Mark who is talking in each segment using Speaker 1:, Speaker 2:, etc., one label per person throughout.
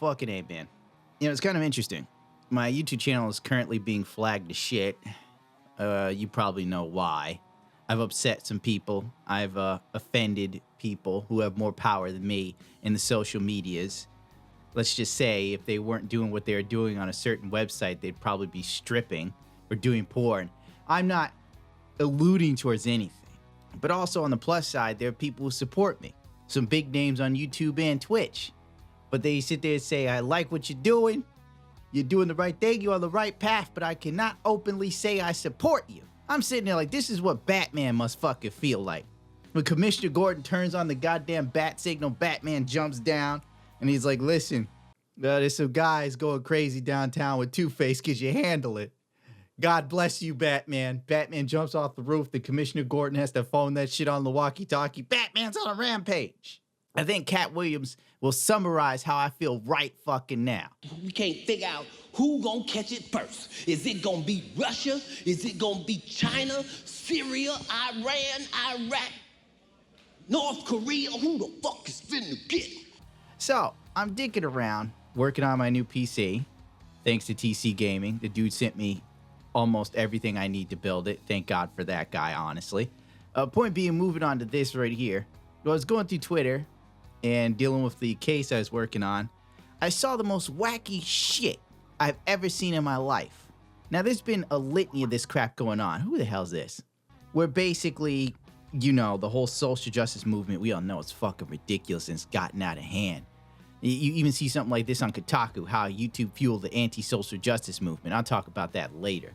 Speaker 1: fucking A, man. You know, it's kind of interesting. My YouTube channel is currently being flagged to shit. You probably know why. I've upset some people. I've offended people who have more power than me in the social medias. Let's just say if they weren't doing what they're doing on a certain website, they'd probably be stripping or doing porn. I'm not alluding towards anything. But also on the plus side, there are people who support me. Some big names on YouTube and Twitch. But they sit there and say, I like what you're doing. You're doing the right thing. You're on the right path. But I cannot openly say I support you. I'm sitting there like, this is what Batman must fucking feel like. When Commissioner Gordon turns on the goddamn bat signal, Batman jumps down. And he's like, listen, there's some guys going crazy downtown with Two-Face. Could you handle it? God bless you, Batman. Batman jumps off the roof. The Commissioner Gordon has to phone that shit on the walkie-talkie. Batman's on a rampage. I think Cat Williams will summarize how I feel right fucking now.
Speaker 2: We can't figure out who gonna catch it first. Is it gonna be Russia? Is it gonna be China, Syria, Iran, Iraq, North Korea? Who the fuck is finna get it?
Speaker 1: So, I'm dicking around, working on my new PC. Thanks to TC Gaming. The dude sent me almost everything I need to build it. Thank God for that guy, honestly. Point being, moving on to this right here. I was going through Twitter and dealing with the case I was working on. I saw the most wacky shit I've ever seen in my life. Now, there's been a litany of this crap going on. Who the hell's this? Where basically, you know, the whole social justice movement, we all know it's fucking ridiculous and it's gotten out of hand. You even see something like this on Kotaku, how YouTube fueled the anti-social justice movement. I'll talk about that later.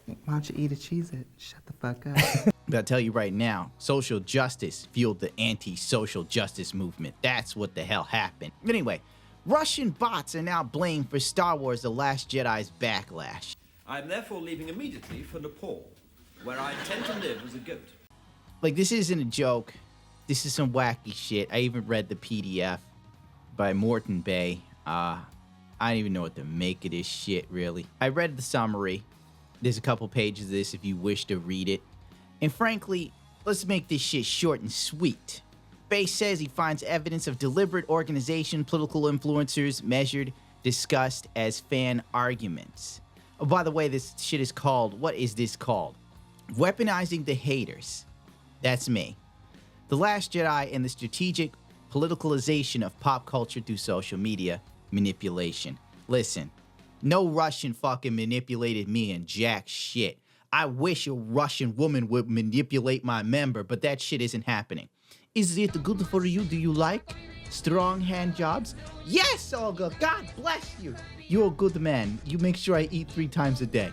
Speaker 3: Why don't you eat a Cheez-It? Shut the fuck up.
Speaker 1: But I'll tell you right now, social justice fueled the anti-social justice movement. That's what the hell happened. Anyway, Russian bots are now blamed for Star Wars The Last Jedi's backlash.
Speaker 4: I am therefore leaving immediately for Nepal, where I intend to live as a goat.
Speaker 1: Like, this isn't a joke. This is some wacky shit. I even read the PDF by Morton Bay. I don't even know what to make of this shit, really. I read the summary. There's a couple pages of this if you wish to read it. And frankly, let's make this shit short and sweet. Bay says he finds evidence of deliberate organization, political influencers measured, discussed as fan arguments. Oh, by the way, this shit is called, what is this called? Weaponizing the haters. That's me. The Last Jedi and the strategic politicalization of pop culture through social media manipulation. Listen, no Russian fucking manipulated me and jack shit. I wish a Russian woman would manipulate my member, but that shit isn't happening. Is it good for you? Do you like strong hand jobs? Yes, Olga, God bless you. You're a good man. You make sure I eat 3 times a day.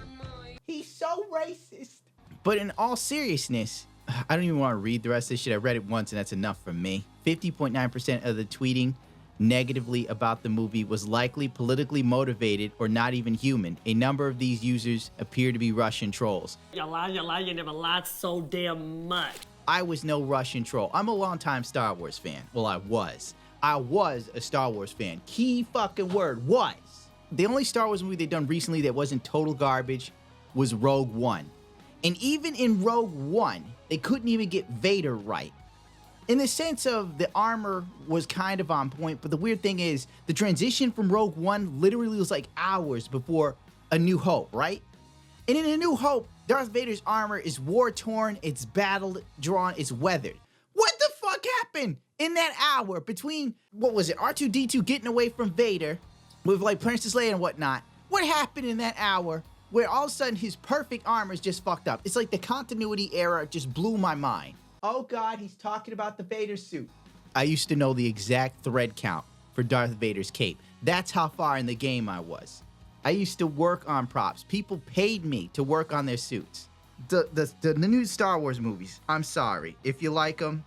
Speaker 1: He's so racist. But in all seriousness, I don't even want to read the rest of this shit. I read it once and that's enough for me. 50.9% of the tweeting negatively about the movie was likely politically motivated or not even human. A number of these users appear to be Russian trolls.
Speaker 5: You lie, you never lied so damn much.
Speaker 1: I was no Russian troll. I'm a longtime Star Wars fan. Well, I was. I was a Star Wars fan. Key fucking word, was. The only Star Wars movie they've done recently that wasn't total garbage was Rogue One. And even in Rogue One, they couldn't even get Vader right. In the sense of the armor was kind of on point, but the weird thing is the transition from Rogue One literally was like hours before A New Hope, right? And in A New Hope, Darth Vader's armor is war-torn, it's battle-drawn, it's weathered. What the fuck happened in that hour between, what was it, R2-D2 getting away from Vader with like Princess Leia and whatnot? What happened in that hour where all of a sudden his perfect armor is just fucked up? It's like the continuity error just blew my mind. Oh God, he's talking about the Vader suit. I used to know the exact thread count for Darth Vader's cape. That's how far in the game I was. I used to work on props. People paid me to work on their suits. The new Star Wars movies, I'm sorry. If you like them,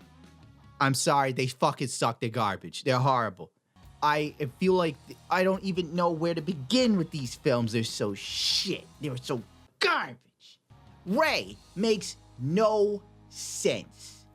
Speaker 1: I'm sorry. They fucking suck. They're garbage. They're horrible. I feel like I don't even know where to begin with these films. They're so shit. They're so garbage. Rey makes no sense.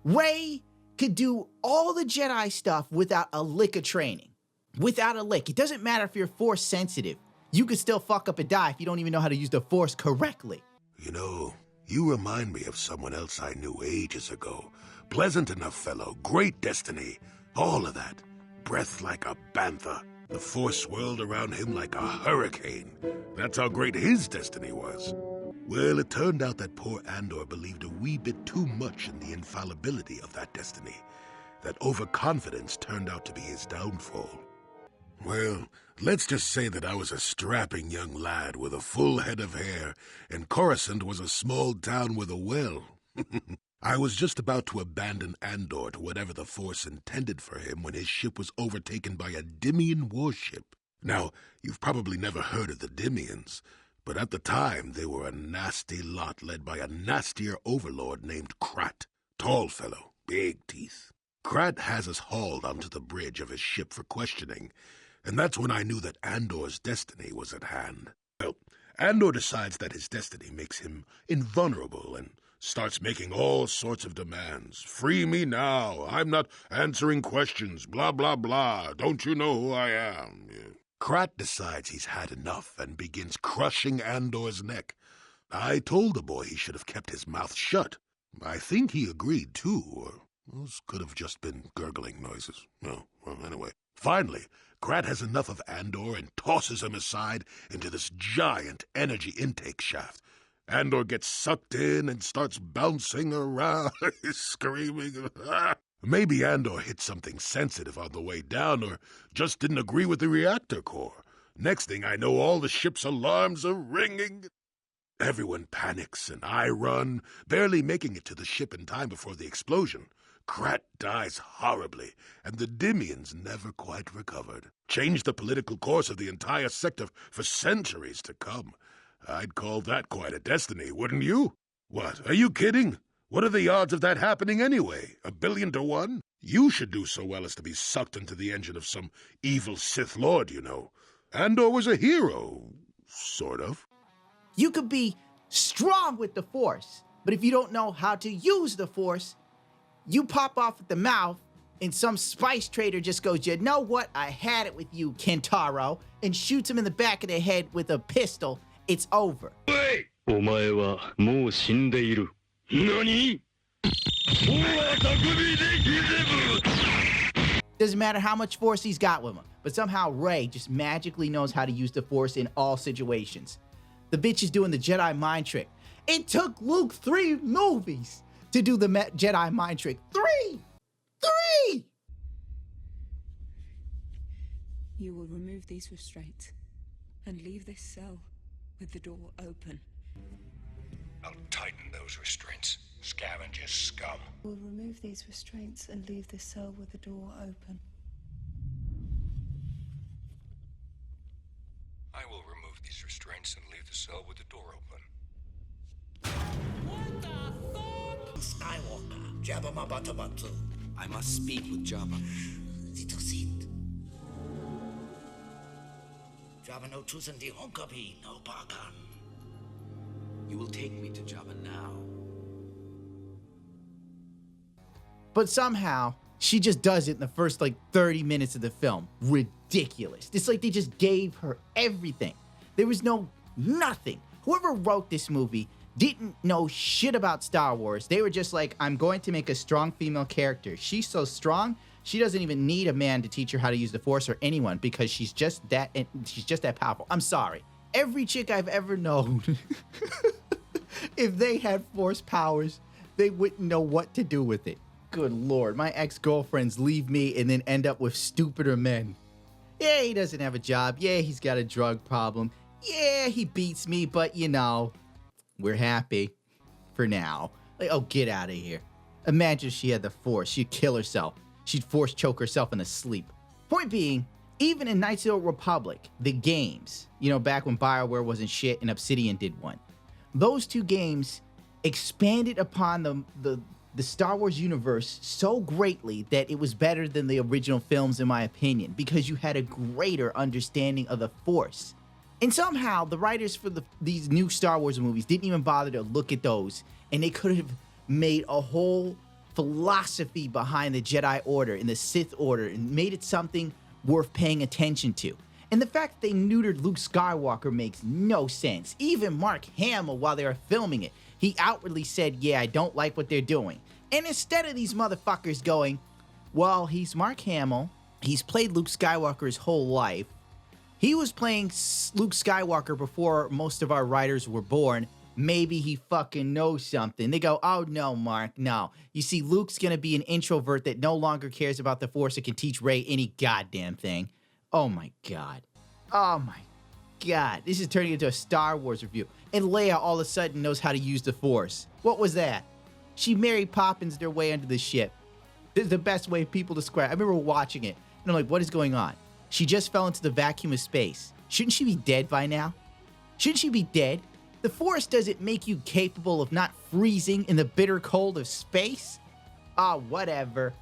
Speaker 1: Rey could do all the Jedi stuff without a lick of training. Without a lick. It doesn't matter if you're Force sensitive. You could still fuck up and die if you don't even know how to use the Force correctly.
Speaker 6: You know, you remind me of someone else I knew ages ago. Pleasant enough fellow, great destiny, all of that. Breath like a bantha. The Force swirled around him like a hurricane. That's how great his destiny was. Well, it turned out that poor Andor believed a wee bit too much in the infallibility of that destiny. That overconfidence turned out to be his downfall. Well, let's just say that I was a strapping young lad with a full head of hair, and Coruscant was a small town with a well. I was just about to abandon Andor to whatever the Force intended for him when his ship was overtaken by a Dimian warship. Now, you've probably never heard of the Dimians, but at the time they were a nasty lot led by a nastier overlord named Krat. Tall fellow, big teeth. Krat has us hauled onto the bridge of his ship for questioning, and that's when I knew that Andor's destiny was at hand. Well, Andor decides that his destiny makes him invulnerable and starts making all sorts of demands. Free me now. I'm not answering questions. Blah, blah, blah. Don't you know who I am? Krat decides he's had enough and begins crushing Andor's neck. I told the boy he should have kept his mouth shut. I think he agreed, too, or those could have just been gurgling noises. No, well, anyway. Finally, Krat has enough of Andor and tosses him aside into this giant energy intake shaft. Andor gets sucked in and starts bouncing around, screaming. Maybe Andor hit something sensitive on the way down or just didn't agree with the reactor core. Next thing I know, all the ship's alarms are ringing. Everyone panics and I run, barely making it to the ship in time before the explosion. Krat dies horribly, and the Dimians never quite recovered. Changed the political course of the entire sector for centuries to come. I'd call that quite a destiny, wouldn't you? What, are you kidding? What are the odds of that happening anyway? 1,000,000,000 to 1? You should do so well as to be sucked into the engine of some evil Sith Lord, you know. Andor was a hero, sort of.
Speaker 1: You could be strong with the Force, but if you don't know how to use the Force, you pop off at the mouth and some spice trader just goes, you know what, I had it with you, Kentaro, and shoots him in the back of the head with a pistol. It's over.
Speaker 6: Wait!
Speaker 7: お前はもう死んでいる。何?
Speaker 1: Doesn't matter how much Force he's got with him, but somehow Rey just magically knows how to use the Force in all situations. The bitch is doing the Jedi mind trick. It took Luke 3 movies to do the Jedi mind trick. 3!
Speaker 8: You will remove these restraints and leave this cell with the door open.
Speaker 6: I'll tighten those restraints, scavenger scum.
Speaker 8: You will remove these restraints and leave this cell with the door open.
Speaker 6: I will remove these restraints and leave the cell with the door open.
Speaker 2: Skywalker, Jabba Mabatabatu.
Speaker 9: I must speak with Jabba.
Speaker 2: Zitosit. Jabba no Tusan di Honkabi no Pakan.
Speaker 9: You will take me to Jabba now.
Speaker 1: But somehow, she just does it in the first 30 minutes of the film. Ridiculous. It's like they just gave her everything. There was nothing. Whoever wrote this movie didn't know shit about Star Wars. They were just like, I'm going to make a strong female character. She's so strong, she doesn't even need a man to teach her how to use the Force or anyone because she's just that powerful. I'm sorry. Every chick I've ever known, if they had Force powers, they wouldn't know what to do with it. Good Lord, my ex-girlfriends leave me and then end up with stupider men. Yeah, he doesn't have a job. Yeah, he's got a drug problem. Yeah, he beats me, but we're happy for now. Oh, get out of here. Imagine if she had the Force. She'd kill herself. She'd Force choke herself in a sleep. Point being, even in Knights of the Republic, the games, back when BioWare wasn't shit and Obsidian did one, those two games expanded upon the Star Wars universe so greatly that it was better than the original films, in my opinion, because you had a greater understanding of the Force. And somehow, the writers for these new Star Wars movies didn't even bother to look at those, and they could have made a whole philosophy behind the Jedi Order and the Sith Order and made it something worth paying attention to. And the fact that they neutered Luke Skywalker makes no sense. Even Mark Hamill, while they were filming it, he outwardly said, yeah, I don't like what they're doing. And instead of these motherfuckers going, well, he's Mark Hamill, He's played Luke Skywalker his whole life. He was playing Luke Skywalker before most of our writers were born. Maybe he fucking knows something. They go, oh no, Mark, no. You see, Luke's gonna be an introvert that no longer cares about the Force and can teach Rey any goddamn thing. Oh my God. Oh my God. This is turning into a Star Wars review. And Leia all of a sudden knows how to use the Force. What was that? She Mary Poppins their way under the ship. This is the best way people describe it. I remember watching it, and I'm like, what is going on? She just fell into the vacuum of space. Shouldn't she be dead by now? Shouldn't she be dead? The Force doesn't make you capable of not freezing in the bitter cold of space? Ah, whatever.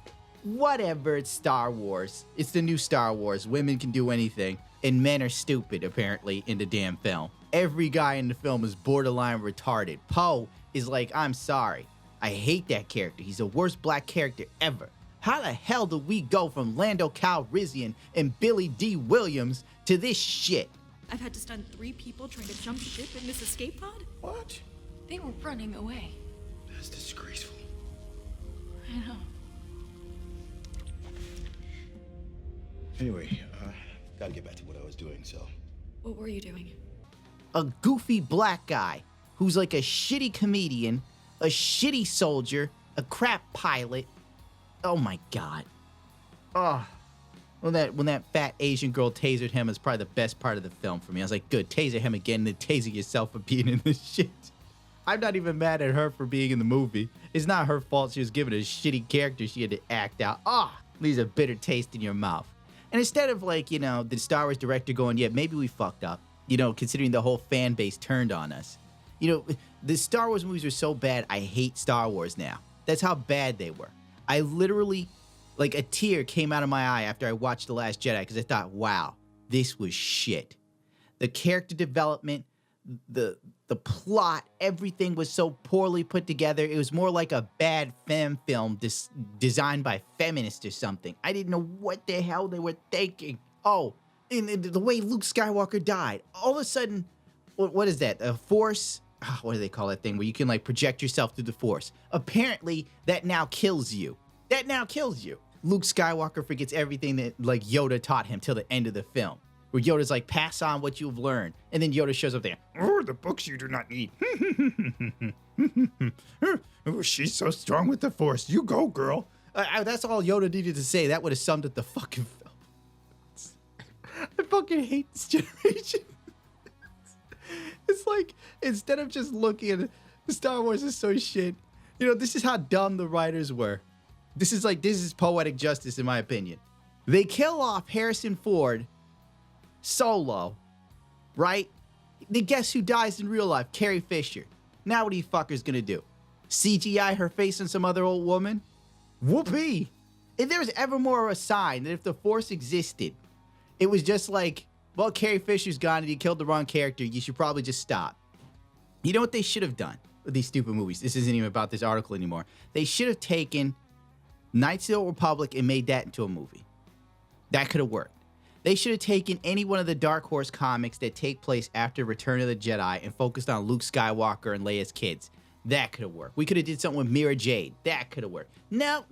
Speaker 1: Whatever, it's Star Wars. It's the new Star Wars. Women can do anything, and men are stupid, apparently, in the damn film. Every guy in the film is borderline retarded. Poe is like, I'm sorry. I hate that character. He's the worst black character ever. How the hell do we go from Lando Calrissian and Billy D. Williams to this shit?
Speaker 8: I've had to stun 3 people trying to jump ship in this escape pod.
Speaker 9: What?
Speaker 8: They were running away.
Speaker 9: That's disgraceful.
Speaker 8: I know.
Speaker 9: Anyway, gotta get back to what I was doing, so.
Speaker 8: What were you doing?
Speaker 1: A goofy black guy who's like a shitty comedian, a shitty soldier, a crap pilot. Oh my God. Oh. When that fat Asian girl tasered him is probably the best part of the film for me. I was like, good, taser him again, and then taser yourself for being in this shit. I'm not even mad at her for being in the movie. It's not her fault she was given a shitty character she had to act out. Leaves a bitter taste in your mouth. And instead of like, you know, the Star Wars director going, yeah, maybe we fucked up, you know, considering the whole fan base turned on us. You know, the Star Wars movies were so bad, I hate Star Wars now. That's how bad they were. I literally, like a tear came out of my eye after I watched The Last Jedi because I thought, wow, this was shit. The character development, the plot, everything was so poorly put together. It was more like a bad femme film designed by feminists or something. I didn't know what the hell they were thinking. Oh, and the way Luke Skywalker died. All of a sudden, what is that? A Force? What do they call that thing where you can like project yourself through the Force? Apparently, that now kills you. That now kills you. Luke Skywalker forgets everything that like Yoda taught him till the end of the film. Where Yoda's like, pass on what you've learned. And then Yoda shows up there. Oh, the books you do not need. Oh, she's so strong with the Force. You go, girl. That's all Yoda needed to say. That would have summed up the fucking film. I fucking hate this generation. It's like, instead of just looking at Star Wars is so shit. You know, this is how dumb the writers were. This is poetic justice, in my opinion. They kill off Harrison Ford, Solo, right? Then guess who dies in real life? Carrie Fisher. Now what are you fuckers gonna do? CGI her face on some other old woman? Whoopee! If there was ever more of a sign that if the Force existed, it was just like, well, Carrie Fisher's gone and you killed the wrong character, you should probably just stop. You know what they should have done with these stupid movies? This isn't even about this article anymore. They should have taken Knights of the Old Republic and made that into a movie. That could have worked. They should have taken any one of the Dark Horse comics that take place after Return of the Jedi and focused on Luke Skywalker and Leia's kids. That could have worked. We could have did something with Mira Jade. That could have worked. No.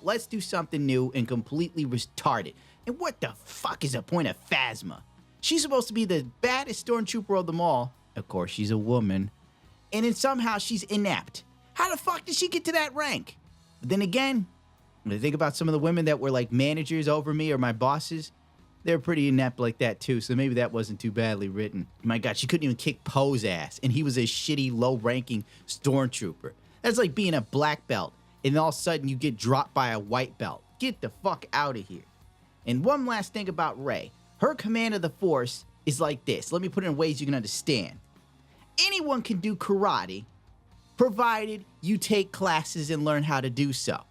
Speaker 1: Let's do something new and completely retarded. And what the fuck is the point of Phasma? She's supposed to be the baddest stormtrooper of them all. Of course, she's a woman. And then somehow she's inept. How the fuck did she get to that rank? But then again, when I think about some of the women that were like managers over me or my bosses, they're pretty inept like that too, so maybe that wasn't too badly written. My God, she couldn't even kick Poe's ass, and he was a shitty, low-ranking stormtrooper. That's like being a black belt, and all of a sudden you get dropped by a white belt. Get the fuck out of here. And one last thing about Rey. Her command of the Force is like this. Let me put it in ways you can understand. Anyone can do karate, provided you take classes and learn how to do so.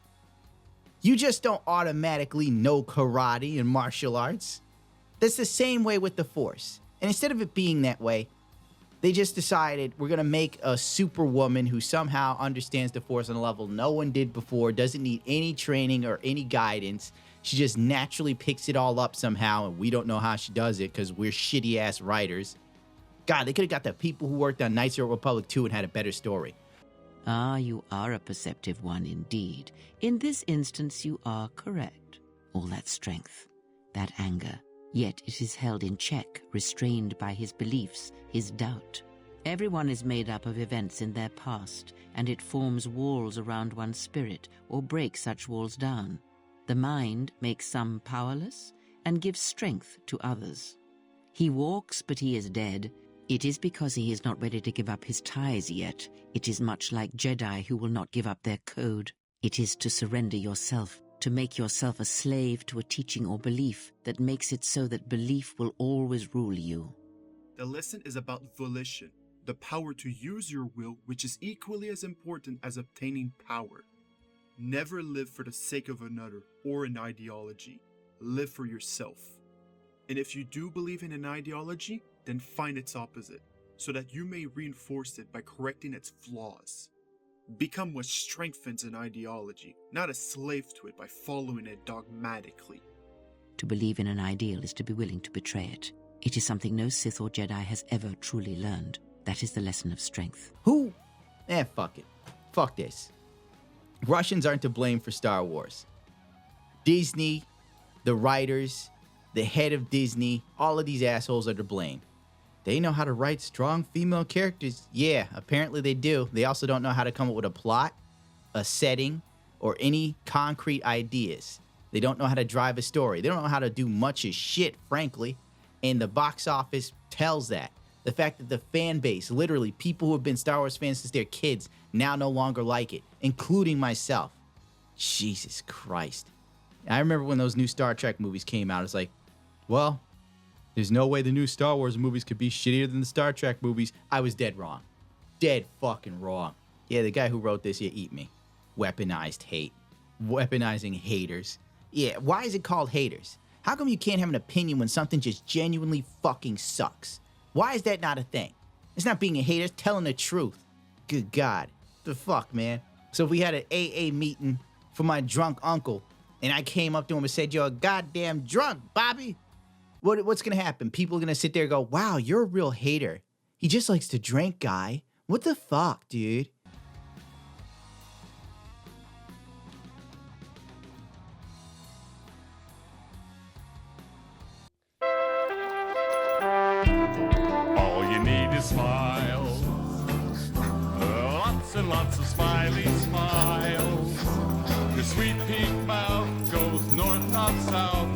Speaker 1: You just don't automatically know karate and martial arts. That's the same way with the Force. And instead of it being that way, they just decided we're going to make a superwoman who somehow understands the Force on a level no one did before, doesn't need any training or any guidance. She just naturally picks it all up somehow, and we don't know how she does it because we're shitty-ass writers. God, they could have got the people who worked on Knights of the Republic 2 and had a better story.
Speaker 10: Ah, you are a perceptive one indeed. In this instance, you are correct. all that strength, that anger. Yet it is held in check, restrained by his beliefs, his doubt. Everyone is made up of events in their past, and it forms walls around one's spirit, or breaks such walls down. The mind makes some powerless, and gives strength to others. He walks, but he is dead. It is because he is not ready to give up his ties yet. It is much like Jedi who will not give up their code. It is to surrender yourself, to make yourself a slave to a teaching or belief that makes it so that belief will always rule you.
Speaker 11: The lesson is about volition, the power to use your will, which is equally as important as obtaining power. Never live for the sake of another or an ideology. Live for yourself. And if you do believe in an ideology, then find its opposite, so that you may reinforce it by correcting its flaws. Become what strengthens an ideology, not a slave to it by following it dogmatically.
Speaker 10: To believe in an ideal is to be willing to betray it. It is something no Sith or Jedi has ever truly learned. That is the lesson of strength.
Speaker 1: Who? Fuck it. Fuck this. Russians aren't to blame for Star Wars. Disney, the writers, the head of Disney, all of these assholes are to blame. They know how to write strong female characters. Yeah, apparently they do. They also don't know how to come up with a plot, a setting, or any concrete ideas. They don't know how to drive a story. They don't know how to do much of shit, frankly. And the box office tells that. The fact that the fan base, literally people who have been Star Wars fans since they're kids, now no longer like it, including myself. Jesus Christ. I remember when those new Star Trek movies came out, it's like, well, there's no way the new Star Wars movies could be shittier than the Star Trek movies. I was dead wrong. Dead fucking wrong. Yeah, the guy who wrote this, yeah, eat me. Weaponized hate. Weaponizing haters. Yeah, why is it called haters? How come you can't have an opinion when something just genuinely fucking sucks? Why is that not a thing? It's not being a hater, it's telling the truth. Good God. The fuck, man? So if we had an AA meeting for my drunk uncle, and I came up to him and said, you're a goddamn drunk, Bobby. What's going to happen? People are going to sit there and go, wow, you're a real hater. He just likes to drink, guy. What the fuck, dude?
Speaker 12: All you need is smiles. Lots and lots of smiley smiles. Your sweet pink mouth goes north, not south.